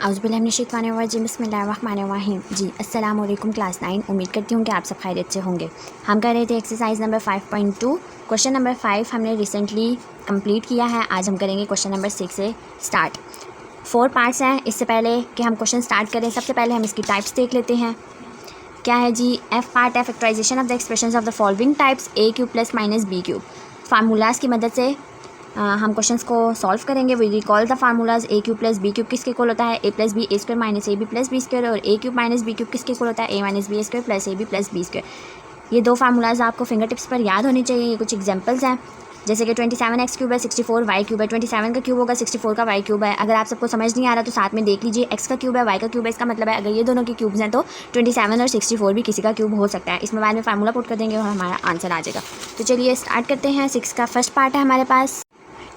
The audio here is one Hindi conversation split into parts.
औज़ुबिल्लाहिमिनश्शैतानिर्रजीम बिस्मिल्लाहिर्रहमानिर्रहीम। जी अस्सलाम वालेकुम क्लास 9। उम्मीद करती हूँ कि आप सब खैरियत से होंगे। हम कर रहे थे एक्सरसाइज नंबर 5.2। क्वेश्चन नंबर 5 हमने रिसेंटली कंप्लीट किया है। आज हम करेंगे क्वेश्चन नंबर 6 से स्टार्ट। 4 पार्ट्स हैं। इससे पहले कि हम क्वेश्चन स्टार्ट करें, सबसे पहले हम इसकी टाइप्स देख लेते हैं। क्या है जी? एफ पार्ट है factorisation of the expression of the following types A cube plus minus B cube. Formulas की मदद से हम क्वेश्चंस को सॉल्व करेंगे। We recall the formulas A cube plus B cube किसके इक्वल होता है? A plus B A square minus A B plus B square. और A cube minus B cube किसके इक्वल होता है? A minus B A square plus A B plus B square. ये दो फार्मूलाज आपको फिंगर टिप्स पर याद होने चाहिए। ये कुछ एग्जांपल्स हैं, जैसे कि 27 एक्स क्यूब है, 64 वाई क्यूब है। 27 का क्यूब होगा, 64 का वाई क्यूब है। अगर आप सबको समझ नहीं आ रहा तो साथ में देख लीजिए, एक्स का क्यूब है, वाई का क्यूब है। इसका मतलब है अगर ये दोनों के क्यूब्स हैं तो 27 और 64 भी किसी का क्यूब हो सकता है। इसमें बाद में फार्मूला पुट कर देंगे और हमारा आंसर आ जाएगा। तो चलिए स्टार्ट करते हैं। 6 का फर्स्ट पार्ट है हमारे पास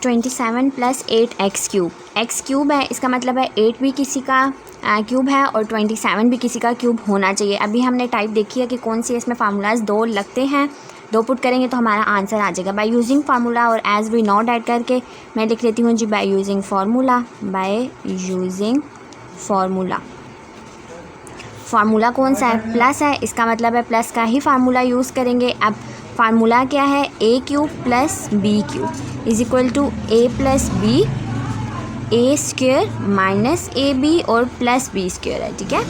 27 plus 8 x cube. X cube है, इसका मतलब है 8 भी किसी का क्यूब है और 27 भी किसी का क्यूब होना चाहिए। अभी हमने टाइप देखी है कि कौन सी इसमें फार्मूलाज दो लगते हैं, दो पुट करेंगे तो हमारा आंसर आ जाएगा। बाय यूजिंग फार्मूला और एज वी नॉट ऐड करके मैं लिख लेती हूँ जी by using formula. By using formula, formula कौन सा है? प्लस है, इसका मतलब है प्लस का ही फार्मूला यूज़ करेंगे। अब फार्मूला क्या है? A cube plus B cube is equal to A plus B A square minus A B और प्लस बी स्क्वेयर है। ठीक है,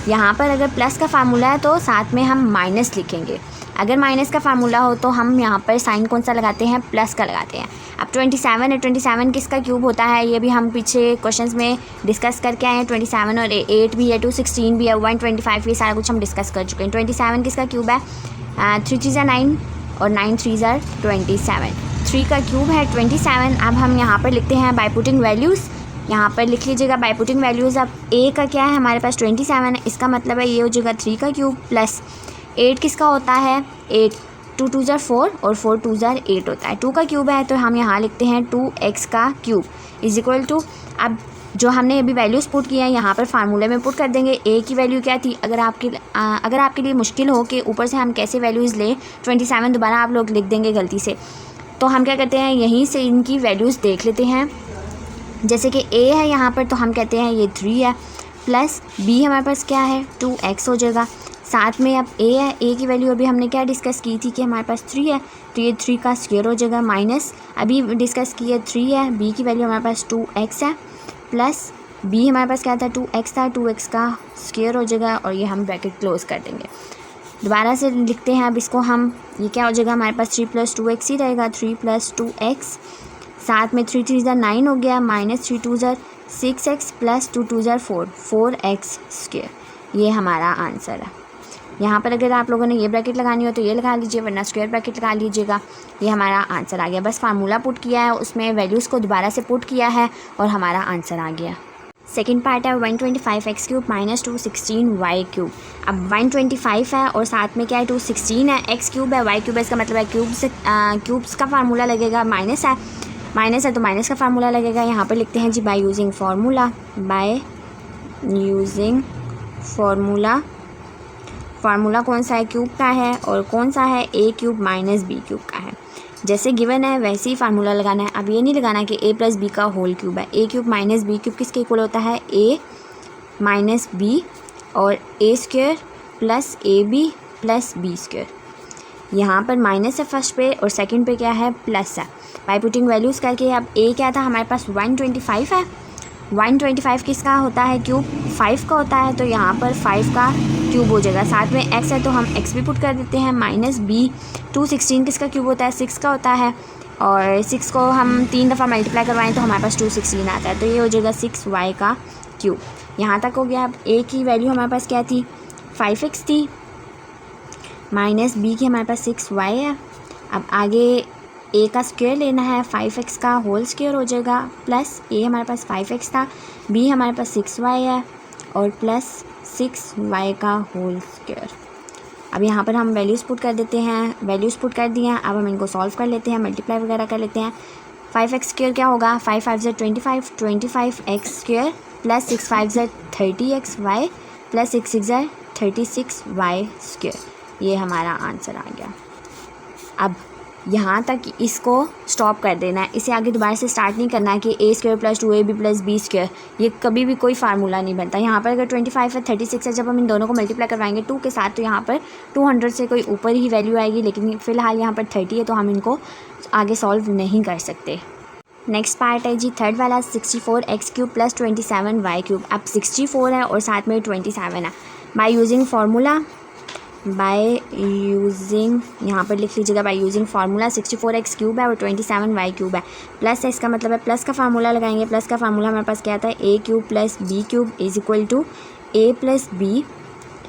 यहाँ पर अगर प्लस का फार्मूला है तो साथ में हम माइनस लिखेंगे। अगर माइनस का फार्मूला हो तो हम यहाँ पर साइन कौन सा लगाते हैं? प्लस का लगाते हैं। अब 27 है, 27 किसका क्यूब होता है? ये भी हम पीछे क्वेश्चंस में डिस्कस करके आए हैं। 27 और 8 भी है, 216 भी है, 125, ये सारा कुछ हम डिस्कस कर चुके हैं। 27 किसका क्यूब है? 3 3 9 और 9 3 27। 3 का क्यूब है 27। अब हम यहाँ पर लिखते हैं बाय पुटिंग वैल्यूज़। यहाँ पर लिख लीजिएगा बाय पुटिंग वैल्यूज़। अब ए का क्या है? हमारे पास 27 है, इसका मतलब है ये हो जाएगा 3 का क्यूब प्लस 8 किसका होता है? 8 2 2 4 और 4 2 8 होता है। 2 का क्यूब है तो हम यहाँ लिखते हैं 2x का क्यूब इज इक्वल टू, अब जो हमने अभी वैल्यूज़ पुट किया है यहाँ पर फार्मूले में पुट कर देंगे। ए की वैल्यू क्या थी? अगर आपके लिए मुश्किल हो कि ऊपर से हम कैसे वैल्यूज़ लें, 27 दोबारा आप लोग लिख देंगे गलती से, तो हम क्या करते हैं यहीं से इनकी वैल्यूज़ देख लेते हैं। जैसे कि ए है यहाँ पर तो हम कहते हैं ये 3 है, प्लस बी हमारे पास क्या है? 2x हो जाएगा। साथ में अब ए है, ए की वैल्यू अभी हमने क्या डिस्कस की थी कि हमारे पास 3 है तो ये 3 का स्क्वायर हो जाएगा, माइनस अभी डिस्कस की है 3 है, बी की वैल्यू हमारे पास 2x है, प्लस बी हमारे पास क्या था? 2x था, 2x का स्क्वायर हो जाएगा और ये हम ब्रैकेट क्लोज कर देंगे। दोबारा से लिखते हैं अब इसको हम, ये क्या हो जाएगा हमारे पास? 3 + 2x ही रहेगा, 3 + 2x, साथ में 3 3 9 हो गया, minus 3 2 6x plus 2 2 4 4x square. ये हमारा आंसर है। यहाँ पर अगर आप लोगों ने ये ब्रैकेट लगानी हो तो ये लगा लीजिए, वरना स्क्वायर ब्रैकेट लगा लीजिएगा। ये हमारा आंसर आ गया। बस फार्मूला पुट किया है, उसमें वैल्यूज़ को दोबारा से पुट किया है और हमारा आंसर आ गया। सेकेंड पार्ट है 125 X cube minus 216 Y cube. अब 125 है और साथ में क्या है? 216 है, एक्स क्यूब है, वाई क्यूब है, इसका मतलब है क्यूब्स का फार्मूला लगेगा। माइनस है तो माइनस का फार्मूला लगेगा। यहाँ पर लिखते हैं जी by using formula. By using formula, formula कौन सा है? क्यूब का है और कौन सा है? A cube minus B cube का है। जैसे गिवन है वैसे ही फार्मूला लगाना है। अब ये नहीं लगाना कि ए प्लस बी का होल क्यूब है। A cube minus B cube किसके इक्वल होता है? ए माइनस बी और A square plus A B plus B square. यहाँ पर माइनस है फर्स्ट पे और सेकंड पे क्या है? प्लस है। बाय पुटिंग वैल्यूज़ करके अब ए क्या था हमारे पास? 125 है। 125 किसका होता है? क्यूब 5 का होता है, तो यहाँ पर 5 का क्यूब हो जाएगा। साथ में x है तो हम x भी पुट कर देते हैं, माइनस बी। 216 किसका क्यूब होता है? 6 का होता है, और 6 को हम 3 दफ़ा मल्टीप्लाई करवाएं तो हमारे पास 216 आता है, तो ये हो जाएगा 6y का क्यूब। यहाँ तक हो गया। अब a की वैल्यू हमारे पास क्या थी? 5x थी, माइनस b की हमारे पास 6y है। अब आगे ए का स्क्वायर लेना है, 5x का होल स्क्वायर हो जाएगा, प्लस ए हमारे पास 5x था, बी हमारे पास 6y है और प्लस 6y का होल स्क्वायर। अब यहाँ पर हम वैल्यूज़ पुट कर देते हैं। वैल्यूज़ पुट कर दिए हैं, अब हम इनको सॉल्व कर लेते हैं, मल्टीप्लाई वगैरह कर लेते हैं। 5x स्क्वायर क्या होगा? 5 5 25, 25x square plus 6 5 30xy plus 6 6 36y square. ये हमारा आंसर आ गया। अब यहाँ तक इसको स्टॉप कर देना है, इसे आगे दोबारा से स्टार्ट नहीं करना है कि A square plus 2ab plus B square, ये कभी भी कोई फार्मूला नहीं बनता। यहाँ पर अगर 25 है 36 है, जब हम इन दोनों को मल्टीप्लाई करवाएंगे 2 के साथ तो यहाँ पर 200 से कोई ऊपर ही वैल्यू आएगी, लेकिन फ़िलहाल यहाँ पर 30 है तो हम इनको आगे सॉल्व नहीं कर सकते। नेक्स्ट पार्ट है जी थर्ड वाला 64x³ प्लस 27y³। अब 64 है और साथ में 27 है। बाय यूजिंग फार्मूला, यहाँ पर लिख लीजिएगा बाय यूजिंग फार्मूला 64x³ है और 27y³ है। प्लस है, इसका मतलब है प्लस का फार्मूला लगाएंगे। प्लस का फार्मूला हमारे पास क्या था, a³ plus b³ is equal to a plus B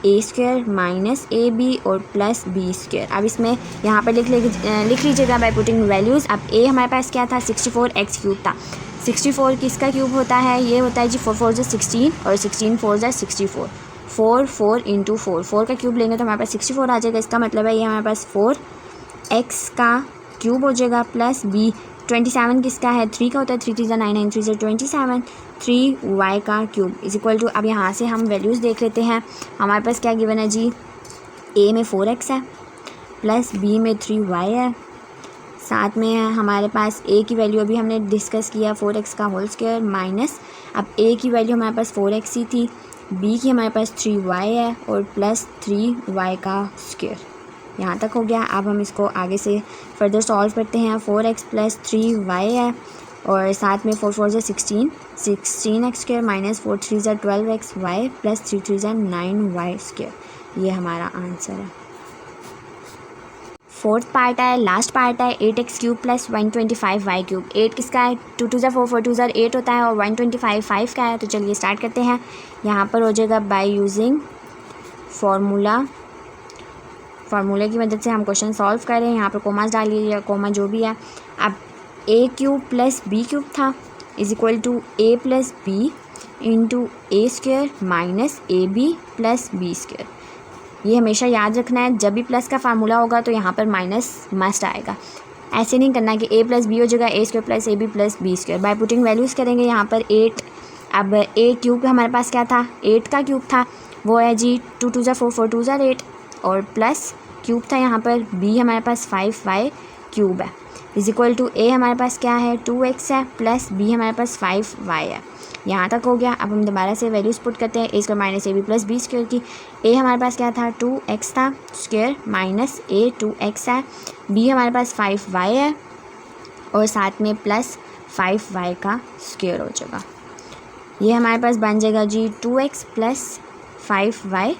A square minus A B और प्लस बी स्क्वायर। अब इसमें यहाँ पर लिख लीजिएगा बाय पुटिंग वैल्यूज़। अब ए हमारे पास क्या था, 64x³ था। 64 किसका क्यूब होता है, ये होता है जी 4 4 16 और 16 4 64। 4 4 इंटू 4 का क्यूब लेंगे तो हमारे पास 64 आ जाएगा। इसका मतलब है ये हमारे पास 4x का क्यूब हो जाएगा प्लस बी 27 किसका है, 3 का होता है। 3 3 9 9 3 27 3y का क्यूब इज इक्वल टू, अब यहाँ से हम वैल्यूज़ देख लेते हैं। हमारे पास क्या गिवन है जी, a में 4x है प्लस b में 3y है, साथ में है हमारे पास a की वैल्यू अभी हमने डिस्कस किया 4x का होल स्क्वायर माइनस, अब a की वैल्यू हमारे पास 4x ही थी, b की हमारे पास 3y है और प्लस 3y का स्क्वायर। यहाँ तक हो गया। अब हम इसको आगे से फर्दर सॉल्व करते हैं। 4x प्लस 3y है और साथ में 4 4 16x square minus 4 3 12xy plus 3 3 9y square. ये हमारा आंसर है। फोर्थ पार्ट है, लास्ट पार्ट है 8x³ प्लस 125y³। 8 किसका है, 2 2 4 4 2 8 होता है और 125 5 का है। तो चलिए स्टार्ट करते हैं। यहाँ पर हो जाएगा बाय यूजिंग फार्मूले की मदद से हम क्वेश्चन सॉल्व कर रहे हैं। यहाँ पर कोमास डालिए या कोमा जो भी है। अब a³ प्लस b³ था is equal to a plus B into A square minus A B plus B square. ये हमेशा याद रखना है, जब भी प्लस का फार्मूला होगा तो यहाँ पर माइनस मस्ट आएगा। ऐसे नहीं करना कि a प्लस बी हो जाएगा a square plus A B plus B square. By putting values करेंगे यहाँ पर 8। अब a³ हमारे पास क्या था, 8 का क्यूब था, वो है जी 2 2 4 4 2 8 और प्लस क्यूब था यहाँ पर b हमारे पास 5y³ है इज इक्वल टू a हमारे पास क्या है 2x है प्लस b हमारे पास 5y है। यहाँ तक हो गया। अब हम दोबारा से वैल्यूज़ पुट करते हैं, a square minus A B plus B square की। a हमारे पास क्या था 2x था स्क्वायर माइनस a 2x है, b हमारे पास 5y है और साथ में प्लस 5y का स्क्वायर हो जाएगा। ये हमारे पास बन जाएगा जी 2x प्लस 5y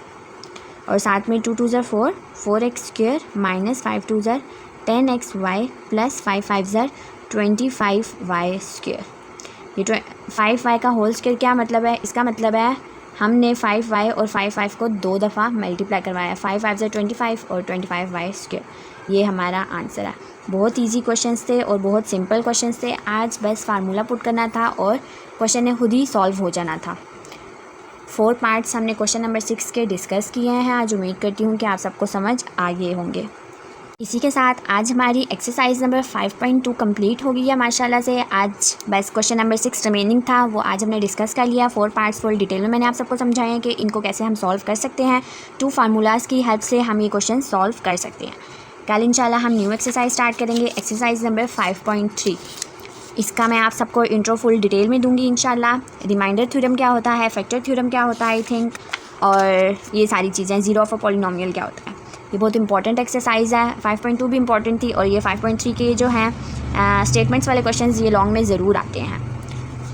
और साथ में 2 2 4 4x square minus 5 2 10xy plus 5 5 25y square. ये 5y का होल स्क्वायर क्या मतलब है, इसका मतलब है हमने 5y और 5 को 2 दफ़ा मल्टीप्लाई करवाया। 5 5 25 और 25y स्क्वायर। ये हमारा आंसर है। बहुत इजी क्वेश्चंस थे और बहुत सिंपल क्वेश्चंस थे। आज बस फार्मूला पुट करना था और क्वेश्चन ने खुद ही सॉल्व हो जाना था। 4 पार्ट्स हमने क्वेश्चन नंबर 6 के डिस्कस किए हैं। आज उम्मीद करती हूँ कि आप सबको समझ आ गए होंगे। इसी के साथ आज हमारी एक्सरसाइज नंबर 5.2 कंप्लीट हो गई है माशाल्लाह से। आज बस क्वेश्चन नंबर 6 रिमेनिंग था, वो आज हमने डिस्कस कर लिया। 4 पार्ट्स फुल डिटेल में मैंने आप सबको समझाया है कि इनको कैसे हम सॉल्व कर सकते हैं। 2 फार्मूलाज़ की हेल्प से हम ये क्वेश्चन सॉल्व कर सकते हैं। कल इंशाल्लाह हम न्यू एक्सरसाइज स्टार्ट करेंगे, एक्सरसाइज नंबर 5.3। इसका मैं आप सबको इंट्रो फुल डिटेल में दूंगी इंशाल्लाह। रिमाइंडर थ्योरम क्या होता है, फैक्टर थ्योरम क्या होता है आई थिंक, और ये सारी चीज़ें, ज़ीरो ऑफ अ पॉलिनोमियल क्या होता है। ये बहुत इंपॉर्टेंट एक्सरसाइज है। 5.2 भी इंपॉर्टेंट थी और ये 5.3 के जो हैं स्टेटमेंट्स वाले क्वेश्चंस ये लॉन्ग में ज़रूर आते हैं।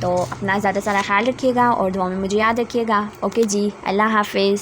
तो अपना ज़्यादा सारा ख्याल रखिएगा और दुआ में मुझे याद रखिएगा। ओके जी, अल्लाह हाफिज़।